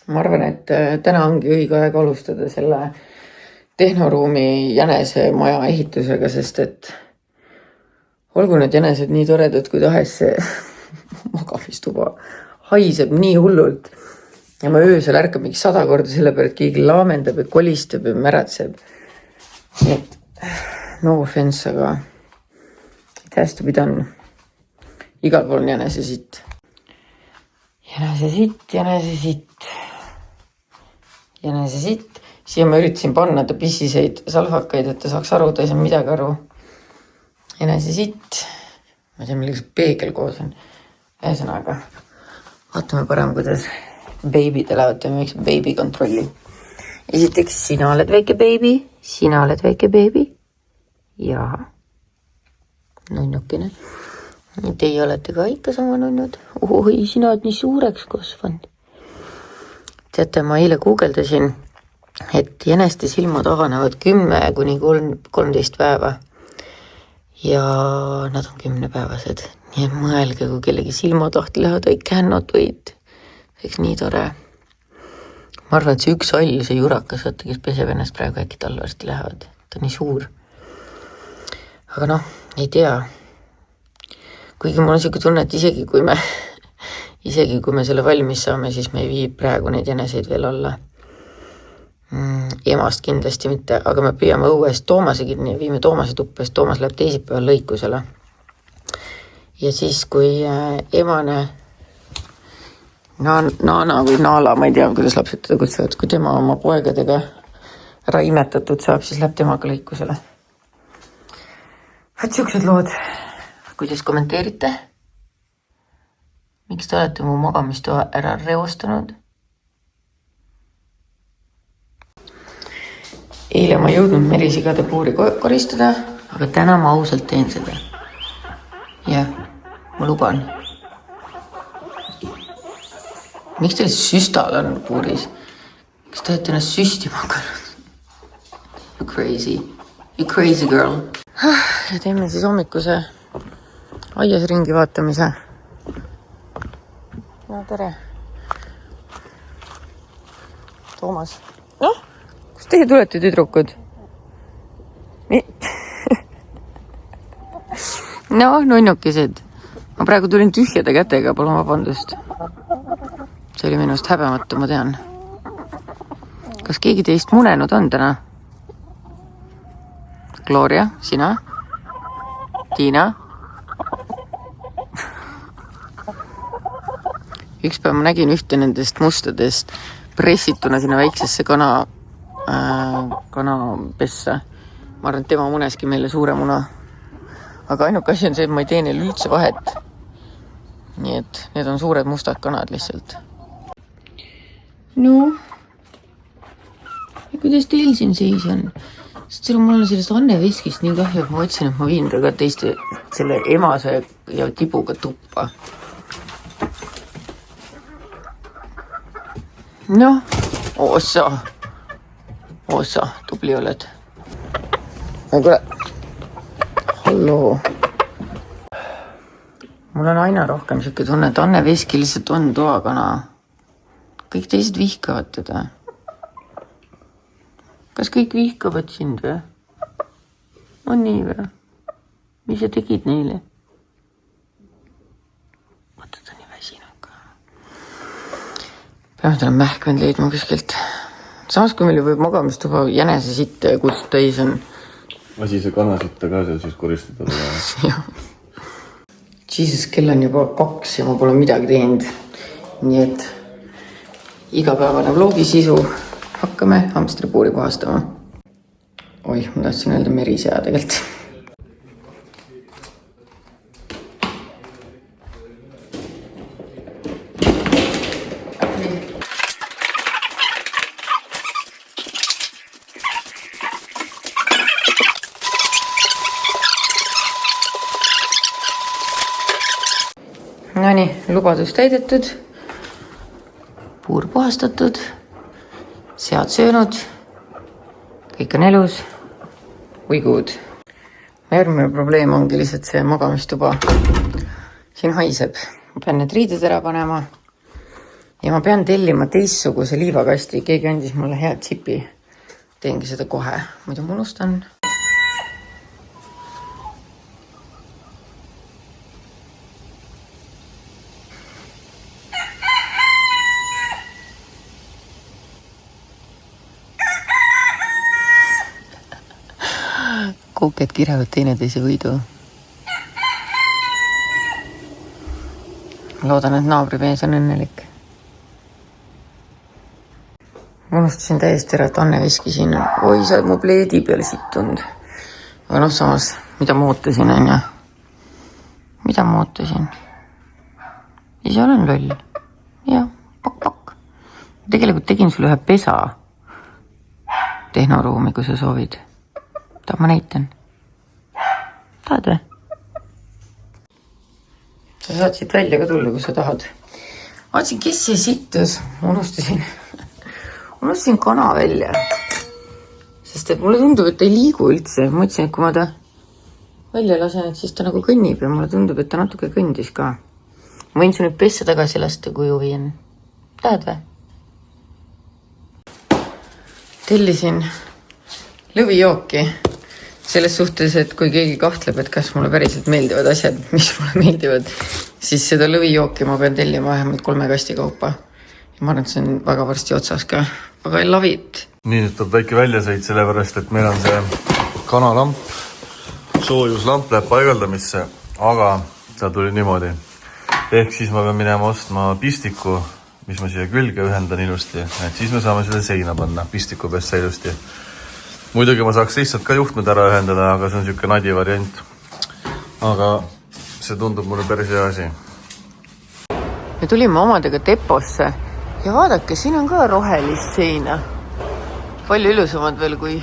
Ma arvan, et täna ongi õige aeg alustada selle tehnoruumi jänesemaja ehitusega, sest et olgu need jänesed nii toredad kui tahes, see magamistuba haiseb nii hullult. Ja ma öösel ärkab mingi 100 korda selle peale, et keegi laamendab ja kolistab ja märatseb. Nii et no offense, aga it has to be done. Igal pool on jänesesitt. Jänesesitt. Siia ma üritasin panna ta pissiseid salvakaid, et ta saaks aru, ta ei saa midagi aru. Jänesesitt. Ma ei tea, millega see peegel koos on. Ühesõnaga, vaatame parem, kuidas beebid elavad, teeme üks beebi kontrolli. Esiteks, sina oled väike beebi. Jaa. Nunnukene. Teie olete ka ikka sama nunnud. Oi, sina oled nii suureks kasvanud. Teate, ma eile guugeldasin, et jäneste silmad avanevad 10–13 päeva. Ja nad on 10-päevased. Nii et mõelge, kui kellegi silmad lahti lähevad, I cannot wait. See oleks nii tore. Ma arvan, et see üks all, see jurakas, vaata, kes peseb ennast praegu, äkki tal varsti lähevad. Ta on nii suur. Aga noh, ei tea. Kuigi mul on siuke tunne, et isegi kui me selle valmis saame, siis me ei vii praegu neid jäneseid veel alla. Emast kindlasti mitte, aga me püüame õuest Toomase kinni ja viime Toomase tuppa, sest Toomas läheb teisipäeval lõikusele. Ja siis, kui emane Naana või Naala, ma ei tea, kuidas lapsed teda kutsuvad, kui tema oma poegadega ära imetatud saab, siis läheb temaga lõikusele. Vaat siuksed lood. Kuidas kommenteerite? Miks te olete mu magamistoa ära reostanud? Eile ma jõudnud merisigade puuri koristada, aga täna ma ausalt teen seda. Jah, ma luban. Miks teil süstal on puuris? Kas te olete ennast süstima hakanud? You crazy girl. Ja teeme siis hommikuse aias ringi vaatamise. No tere. Toomas. Noh, kus teie tulete, tüdrukud? No, nunnukesed. Ma praegu tulin tühjade kätega, palun vabandust. See oli minust häbematu, ma tean. Kas keegi teist munenud on täna? Gloria, sina? Tiina? Üks päev ma nägin ühte nendest mustadest pressituna sinna väiksesse kanapessa. Ma arvan, et tema muneski meile suure muna. Aga ainuke asi on see, et ma ei tee neil üldse vahet. Nii et need on suured mustad kanad lihtsalt. No, ja kuidas teil siin seis on? Sest mul on sellest Anne Veskist nii kahju, et ma otsin, et ma viin ta ka teiste selle emase ja tibuga tuppa. Noh, osa, tubli oled. Kuule, halloo. Mul on aina rohkem siuke tunne, et Anne Veski lihtsalt on toakana. Kõik teised vihkavad teda. Kas kõik vihkavad sind või? On nii või? Mis sa tegid neile? Vaata, ta nii väsinud ka. Peame talle mähkvend leidma kuskilt. Samas, kui meil võib magamistuba jänese sitte ja kus täis on. Asi see kanasitta ka seal siis koristada. Jah. Jesus, kell on juba 2 ja ma pole midagi teinud. Nii et igapäevane vlogisisu. Hakkame hamstri puuri puhastama. Oih, ma tahtsin öelda merisea tegelikult. Nonii, lubadus täidetud. Puur puhastatud. Sead söönud, kõik on elus, või good. Järgmine probleem ongi lihtsalt see magamistuba. Siin haiseb. Ma pean need riided ära panema. ja ma pean tellima teistsuguse liivakasti, keegi andis mulle hea tsipi. Teengi seda kohe, muidu ma unustan. Kouked kirevad teineteise võidu. Ma loodan, et naabrimees on õnnelik. Ma unustasin täiesti ära, et Anne viskis siin. Oi, sa oled mu pleedi peal sittunud. Aga noh, samas, mida ma ootasin, on ja? Mida ma ootasin? Ise olen loll. Ja, pakk. Tegelikult tegin sulle ühe pesa tehnoruumi, kui sa soovid. Tahab ma näitan. Tahad või? Sa saad siit välja ka tulla, kui sa tahad. Vaatsin, kes see sittus? Unustasin kana välja. Sest et mulle tundub, et ta ei liigu üldse. Ma mõtlesin, et kui ma ta välja lasen, et siis ta nagu kõnnib ja mulle tundub, et ta natuke kõndis ka. Ma võin su nüüd pessa tagasi lasta, kui huvi on. Tahad või? Tellisin lõvijooki. Selles suhtes, et kui keegi kahtleb, et kas mulle päriselt meeldivad asjad, mis mulle meeldivad, siis seda lõvijooki ma pean tellima vähemalt 3 kasti kaupa. Ja ma arvan, et see on väga varsti otsas ka. Aga I love it. Nii, nüüd tuleb väike väljasõit sellepärast, et meil on see kanalamp, soojuslamp läheb paigaldamisse, aga ta tuli niimoodi. Ehk siis ma pean minema ostma pistiku, mis ma siia külge ühendan ilusti, et siis me saame selle seina panna pistiku peast ilusti. Muidugi ma saaks lihtsalt ka juhtmed ära ühendada, aga see on siuke nadi variant. Aga see tundub mulle päris hea asi. Me tulime omadega deposse ja vaadake, siin on ka rohelist seina. Palju ilusamad veel kui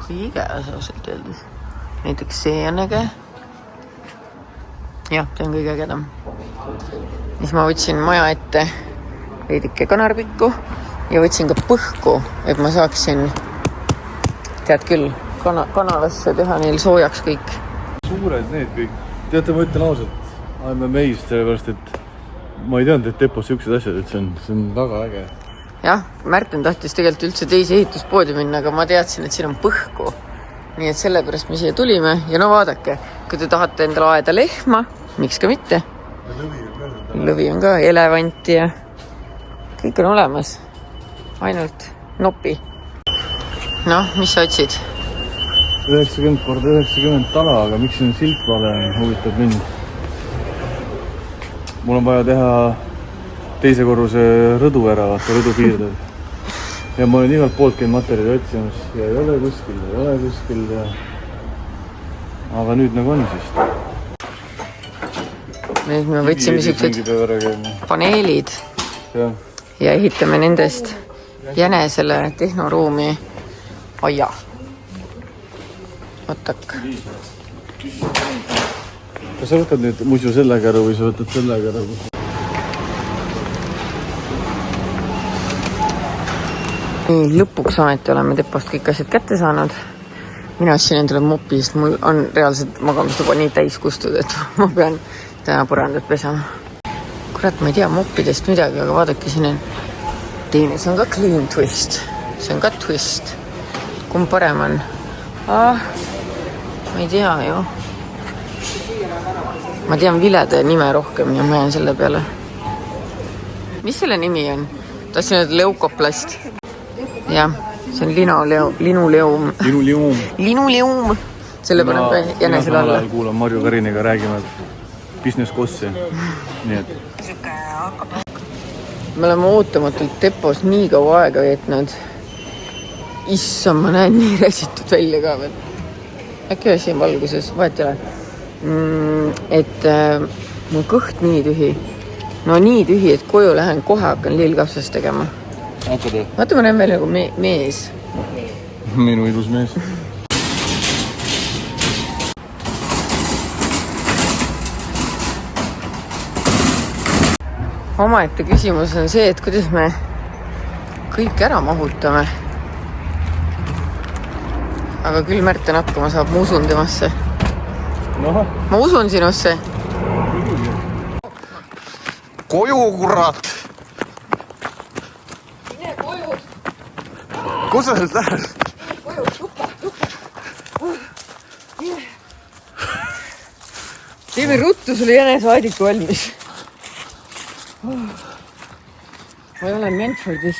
igeas ausalt öeldes. Näiteks see on äge. Jah, see on kõige ägedam. Siis ma võtsin maja ette veidike kanarpikku ja võtsin ka põhku, et ma saaksin tead küll, kanalasse teha neil soojaks kõik. Suured need kõik. Teate, ma ütlen ausalt, I'm amazed, sellepärast, et ma ei teadnud, et depos siuksed asjad, et see on väga äge. Jah, Märten tahtis tegelikult üldse teise ehituspoodi minna, aga ma teadsin, et siin on põhku. Nii et sellepärast me siia tulime ja no vaadake, kui te tahate endale aeda lehma, miks ka mitte? Lõvi on ka, elevanti ja kõik on olemas. Ainult nopi. Noh, mis sa otsid? 90x90 tala, aga miks siin silt vale on, huvitab mind. Mul on vaja teha teise korruse rõdu ära, vaata rõdu piirdel. Ja ma olen igalt poolt käin materjali otsimas ja ei ole kuskil ja... Aga nüüd nagu on siis. Nüüd me võtsime siuksed paneelid ja ehitame nendest jänesele tehnoruumi aia. Võtak. Kas sa võtad nüüd muidu sellega ära või sa võtad sellega ära? Nii, lõpuks ometi oleme depost kõik asjad kätte saanud. Mina ostsin endale mopi, sest mul on reaalselt magamistuba nii täis kustud, et ma pean täna põrandat pesama. Kurat, ma ei tea moppidest midagi, aga vaadake siin on teine, see on ka clean twist. See on ka twist. Kumb parem on? Ma ei tea ju. Ma tean vilede nime rohkem ja ma jään selle peale. Mis selle nimi on? Tahtsin öelda leukoplast. Jah, see on linuleum. Linuleum. Selle panen ka jänesele alla. Mina kuulan Marju Kariniga, räägime business kossi. Nii et. Me oleme ootamatult depos nii kaua aega veetnud. Issa, ma näen nii räsitud välja ka veel. Äkki ühe siin valguses, vahet ei ole. Et mul kõht nii tühi. No nii tühi, et koju lähen kohe hakkan lillkapsast tegema. Hakkad? Vaata, ma näen veel nagu mees. Minu ilus mees. Omaette küsimus on see, et kuidas me kõik ära mahutame. Aga küll Märten hakkama saab, ma usun temasse. Ma usun sinusse. Koju, kurat! kus sa nüüd lähed? Teeme ruttu, sul jäneseaediku valmis. Ma ei ole Manfordis.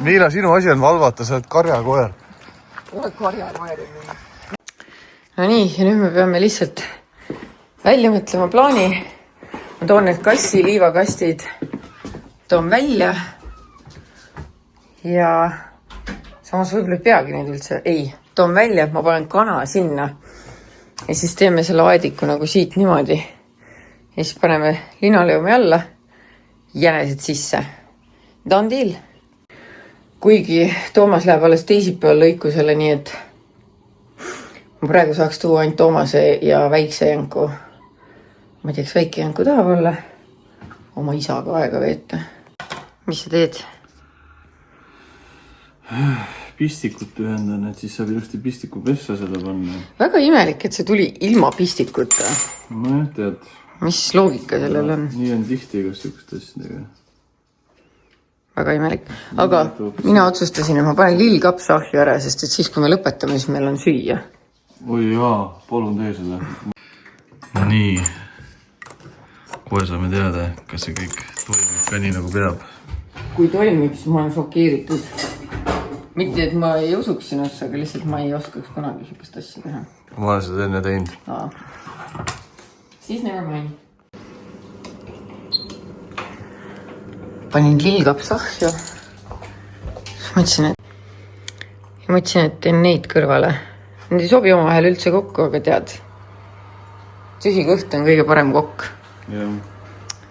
Miila, sinu asi on valvata, sa oled karjakoer. Oled karjakoer. No nii, ja nüüd me peame lihtsalt välja mõtlema plaani. Ma toon need liivakastid, toon välja ja samas võib-olla ei peagi neid üldse. Ei, toon välja, ma panen kana sinna ja siis teeme selle aediku nagu siit niimoodi. Ja siis paneme linaleumi alla, jänesed sisse. Ta on deal. Kuigi Toomas läheb alles teisipäeval lõikusele, nii et ma praegu saaks tuua ainult Toomase ja väikse jänku. Ma ei teaks, väike jänku tahab olla. Oma isaga aega veeta. Mis sa teed? Pistikut ühendan, et siis saab ilusti pistiku pessa seda panna. Väga imelik, et see tuli ilma pistikuta. Nojah, tead. Mis loogika sellel on? Nii on tihti igas sükust asjadega. Väga imelik. Aga mina otsustasin, et ma panen lillkapsaahju ära, sest et siis, kui me lõpetame, siis meil on süüa. Oi jaa, palun tee seda. No nii. Kohe saame teada, kas see kõik toimib ka nii, nagu peab. Kui toimib, siis ma olen šokeeritud. Mitte, et ma ei usuks sinusse, aga lihtsalt ma ei oskaks kunagi sükest asja teha. Ma olen seda enne teinud. Siis never mind. Panin lillkapsahju. Mõtlesin, et teen neid kõrvale. Need ei sobi oma vahel üldse kokku, aga tead. Tühi kõht on kõige parem kokk. Jah.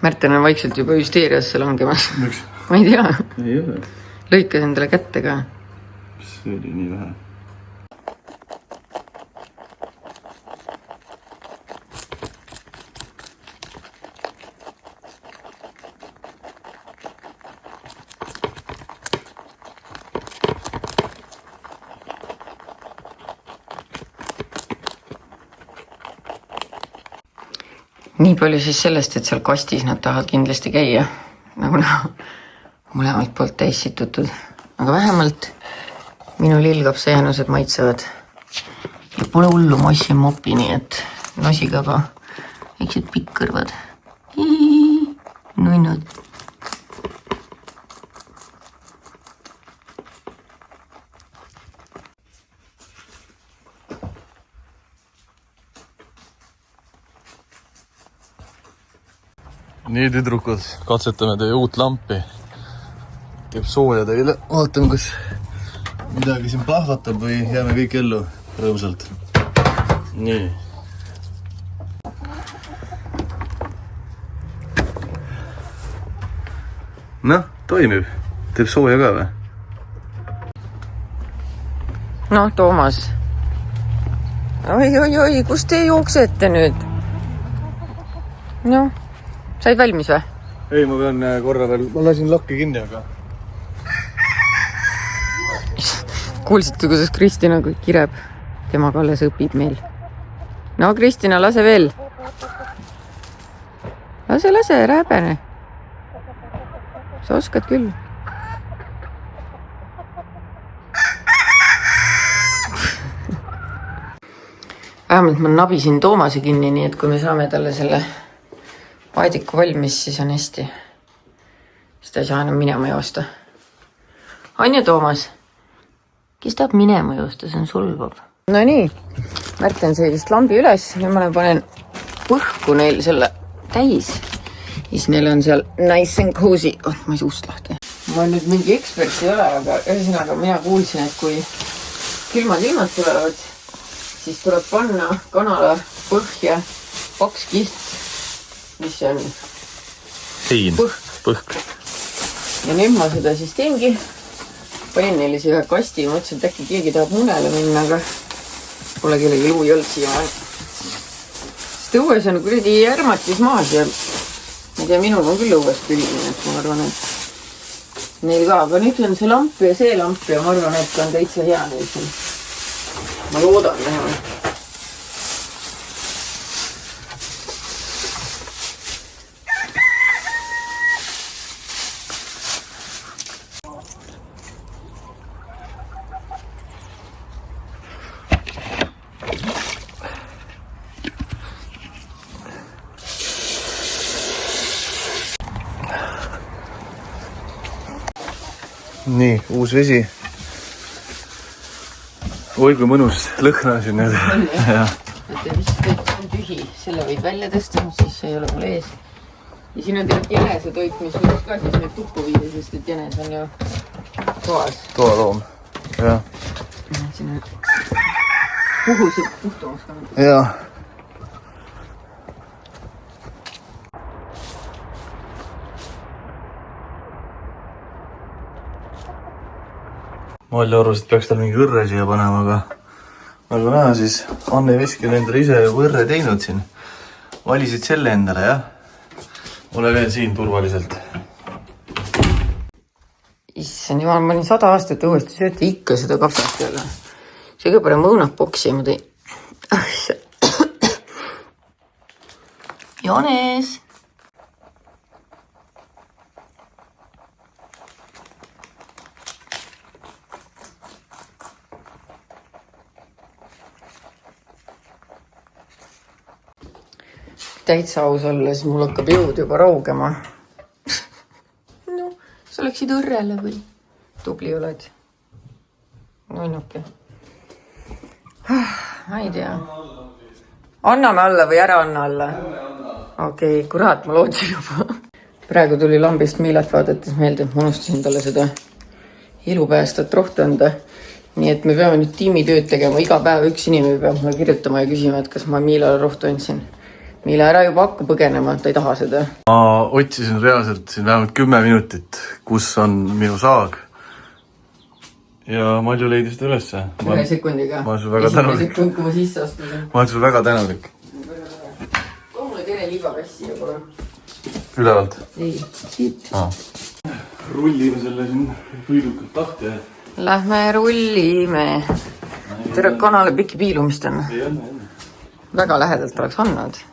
Märten on vaikselt juba hüsteeriasse langemas. Miks? Ma ei tea. Ei ole. Lõikas endale kätte ka. See oli nii vähe. Nii palju siis sellest, et seal kastis nad tahavad kindlasti käia. Nagu mõlemalt poolt täis situtud. Aga vähemalt minu lillkapsajänused maitsevad. Ja pole hullu, ma ostsin mopi, nii et nosikaba väiksed pikkõrvad. Nunnud. Nii tüdrukud, katsetame teie uut lampi. Teeb sooja teile. Vaatame, kas midagi siin plahvatab või jääme kõik ellu rõõmsalt. Nii. Noh, toimib. Teeb sooja ka või? No, Toomas. Oi, kus te jooksete nüüd? No. Said valmis või? Ei, ma pean korra veel, ma lasin lakki kinni, aga... Kuulsite, kuidas Kristina kireb? Temaga alles õpib meil. No, Kristina, lase veel. Lase, rääbene. Sa oskad küll. Vähemalt ma nabisin Toomase kinni, nii et kui me saame talle selle aediku valmis, siis on hästi. Siis ta ei saa enam minema joosta. On ju, Toomas? Kes tahab minema joosta, see on sulvav. No nii, Märten sai vist lambi üles ja ma panen põhku neil selle täis. Siis neil on seal nice and cozy. Ma ei suust lahti. Ma nüüd mingi ekspert ei ole, aga ühesõnaga mina kuulsin, et kui külmad ilmad tulevad, siis tuleb panna kanala põhja paks kiht, mis on põhk. Ja nüüd ma seda siis teengi. Panin neile ühe kasti ja mõtlesin, et äkki keegi tahab munele minna, aga pole kellegi luu ei olnud siia. Sest õues on kuradi ärmatis maas ja ma ei tea, minul on küll õues külmine, et ma arvan, et neil ka. Aga nüüd on see lamp ja see lamp ja ma arvan, et on täitsa hea neil siin. Ma loodan vähemalt. nii, uus vesi. Oi, kui mõnus lõhna siin nüüd. Et vist on tühi, selle võid välja tõsta, siis ei ole mul ees. Ja siin on tegelikult jänese toit, mis võiks ka siis nüüd tuppu viia, sest et jänes on ju toas. Toaloom, jah. Siin on puhusib puhtumaks ka. Jah. Malli arvas, et peaks tal mingi õrre siia panema, aga nagu näha, siis Anne Veski on endale ise võrre teinud siin. Valisid selle endale, jah? Ole veel siin turvaliselt. Issand, jumal, ma olin 100 aastat uuesti sööti ikka seda kapsast jälle. See kõige parem õunad boksi ma tõin. Jones! Täitsa aus olles, mul hakkab jõud juba raugema. No, sa läksid õrrele või? Tubli oled. Nuinuke. Ma ei tea. Anname alla või ära anna alla? Okei, kurat, ma lootsin juba. Praegu tuli lambist Miilat vaadates meelde, et ma unustasin talle seda elupäästat rohtu anda. Nii et me peame nüüd tiimitööd tegema. Iga päev üks inimene peab mulle kirjutama ja küsima, et kas ma Miilale rohtu andsin. Miila ära juba hakka põgenema, ta ei taha seda. Ma otsisin reaalselt siin vähemalt 10 minutit, kus on minu saag. Ja Malju leidis seda ülesse. 1 sekundiga. Ma olen sul väga tänulik. Sekund, kui ma sisse astusin. Ma olen sul väga tänulik. Too mulle teine liivakassi ja pole. Ülevalt? Ei, siit. Rullime selle siin võidukalt tahti. Lähme rullime. Tere kanale pikki piilumist on. Ei anna. Väga lähedalt oleks andnud.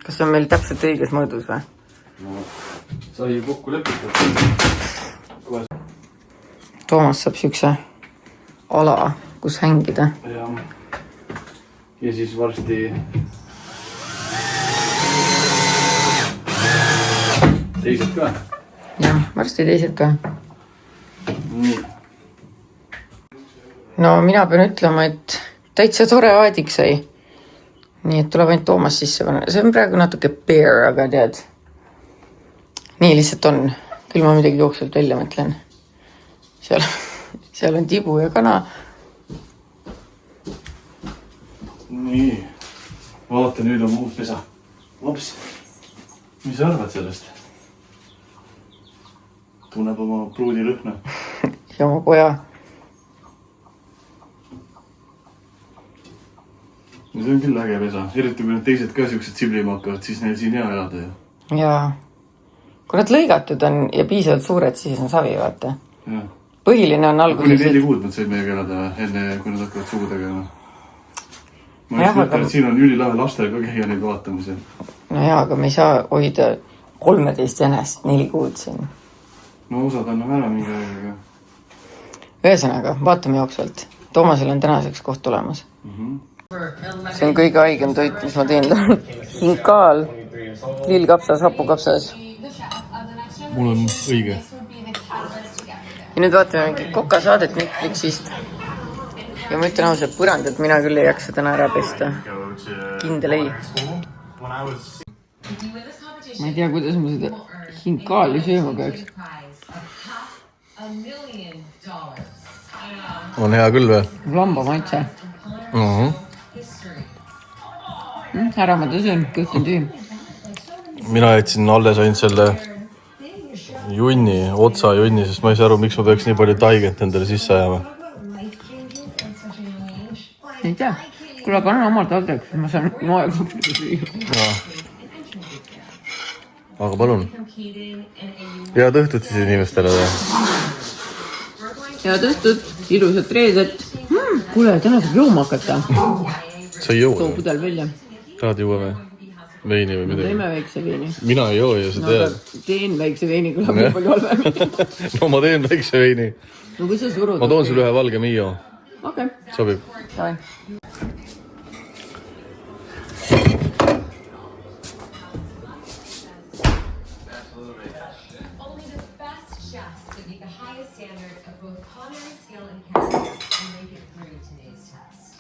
Kas see on meil täpselt õiges mõõdus või? No, sai kokku lepitud. Toomas saab siukse ala, kus hängida. Ja siis varsti teised ka. Jah, varsti teised ka. Nii. No mina pean ütlema, et täitsa tore aadik sai. Nii, et tuleb ainult Toomas sisse panna. See on praegu natuke bear, aga tead. Nii lihtsalt on. Küll ma midagi jooksvalt välja mõtlen. Seal on tibu ja kana. Nii. Vaata, nüüd on uus pesa. Ops. Mis sa arvad sellest? Tunneb oma pruudi lõhna. Ja oma poja. See on küll äge pesa. Eriti kui need teised ka siuksed siblima hakkavad, siis neil siin hea elada ju. Jaa. Kui nad lõigatud on ja piisavalt suured, siis on savi, vaata. Ja. Põhiline on alguses... Kuni 4 kuud nad said meiega elada enne, kui nad hakkavad sugu tegema. Ma Jah, just mõtlen, et siin on ülilahe lastel ka käia neid vaatamise. No jaa, aga me ei saa hoida 13 jänest 4 kuud siin. No osad anname ära mingi aega. Ühesõnaga, vaatame jooksvalt. Toomasel on tänaseks koht tulemas. See on kõige haigem toit, mis ma teen. Hinkaal, lillkapsas, hapukapsas. Mul on õige. Ja nüüd vaatame mingi kokasaadet Netflixist. Ja ma ütlen ausalt, põrandat mina küll ei jaksa täna ära pesta. Kindel ei. Ma ei tea, kuidas ma seda hinkaali sööma peaks. On hea küll või? Lamba maitse. Ära ma tõsün, kõht on tüüm. Mina jätsin alles ainult selle junni, otsa junni, sest ma ei saa aru, miks ma peaks nii palju taiget endale sisse ajama. Ei tea. Kuule, aga anna omalt aldeks, ma saan moekopsida süüa. Aga palun. Head õhtut siis inimestele. Head õhtut, ilusat reedet. Kuule, täna saab jooma hakata. Sa ei joua? Too pudel välja. Tahad juua või? Veini või midagi? Teeme väikse veini. Mina ei joo ja sa tead. Teen väikse veini, kui läheb palju halvem. No ma teen väikse veini. No kui sa surud. Ma toon sulle ühe valge Mio. Okei. Sobib. Davai. Only the best chefs would meet the highest standards of both culinary skill and character and make it through today's test.